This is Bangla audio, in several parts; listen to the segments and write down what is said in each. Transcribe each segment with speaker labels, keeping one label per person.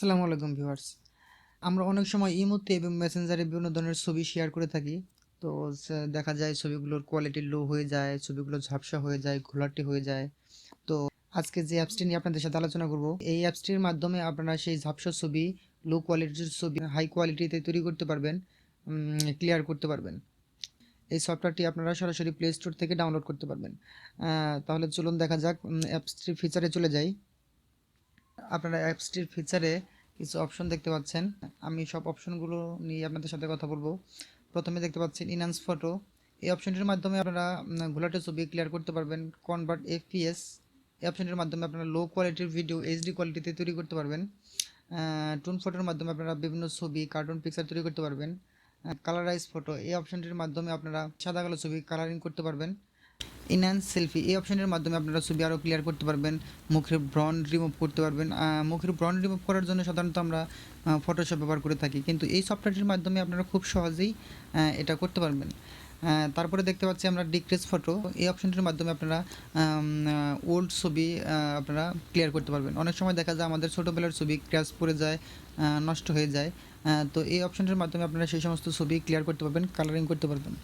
Speaker 1: আসসালামু আলাইকুম ভিউয়ার্স। আমরা অনেক সময় ইমোতে এবং মেসেঞ্জারে বিভিন্ন ধরনের ছবি শেয়ার করে থাকি। তো দেখা যায় ছবিগুলোর কোয়ালিটি লো হয়ে যায়, ছবিগুলো ঝাপসা হয়ে যায়, ঘোলাটে হয়ে যায়। তো আজকে যে অ্যাপসটি নিয়ে আপনাদের সাথে আলোচনা করব, এই অ্যাপসটির মাধ্যমে আপনারা সেই ঝাপসা ছবি, লো কোয়ালিটির ছবি হাই কোয়ালিটিতে তৈরি করতে পারবেন, ক্লিয়ার করতে পারবেন। এই সফটওয়্যারটি আপনারা সরাসরি প্লে স্টোর থেকে ডাউনলোড করতে পারবেন। তাহলে চলুন দেখা যাক, অ্যাপসটির ফিচারে চলে যাই। আপনারা অ্যাপসটির ফিচারে কিছু অপশন দেখতে পাচ্ছেন। আমি সব অপশনগুলো নিয়ে আপনাদের সাথে কথা বলবো। প্রথমে দেখতে পাচ্ছেন ইনহ্যান্স ফটো। এই অপশনটির মাধ্যমে আপনারা ঘোলাটে ছবি ক্লিয়ার করতে পারবেন। কনভার্ট এফপিএস, এই অপশনটির মাধ্যমে আপনারা লো কোয়ালিটির ভিডিও এইচডি কোয়ালিটিতে তৈরি করতে পারবেন। টুন ফটোর মাধ্যমে আপনারা বিভিন্ন ছবি, কার্টুন পিকচার তৈরি করতে পারবেন। কালারাইজ ফটো, এই অপশনটির মাধ্যমে আপনারা সাদা কালো ছবি কালারিং করতে পারবেন। ইনহ্যান্স সেলফি, এই অপশনের মাধ্যমে আপনারা ছবি আরও ক্লিয়ার করতে পারবেন, মুখের ব্রণ রিমুভ করতে পারবেন। মুখের ব্রণ রিমুভ করার জন্য সাধারণত আমরা ফটোশপ ব্যবহার করে থাকি, কিন্তু এই সফটওয়্যারটির মাধ্যমে আপনারা খুব সহজেই এটা করতে পারবেন। তারপরে দেখতে পাচ্ছি আমরা ডিক্রিজ ফটো, এই অপশনটির মাধ্যমে আপনারা ওল্ড ছবি আপনারা ক্লিয়ার করতে পারবেন। অনেক সময় দেখা যায় আমাদের ছোটোবেলার ছবি ক্র্যাশ পড়ে যায়, নষ্ট হয়ে যায়। তো এই অপশনটির মাধ্যমে আপনারা সেই সমস্ত ছবি ক্লিয়ার করতে পারবেন, কালারিং করতে পারবেন।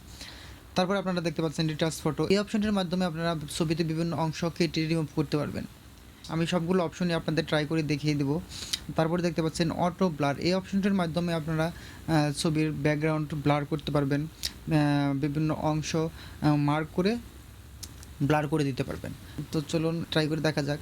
Speaker 1: তারপরে আপনারা দেখতে পাচ্ছেন রিটাচ ফটো, এই অপশনটির মাধ্যমে আপনারা ছবিতে বিভিন্ন অংশ কেটে রিমুভ করতে পারবেন। আমি সবগুলো অপশনই আপনাদের ট্রাই করে দেখিয়ে দেবো। তারপরে দেখতে পাচ্ছেন অটো ব্লার, এই অপশনটির মাধ্যমে আপনারা ছবির ব্যাকগ্রাউন্ড ব্লার করতে পারবেন, বিভিন্ন অংশ মার্ক করে ব্লার করে দিতে পারবেন। তো চলুন ট্রাই করে দেখা যাক।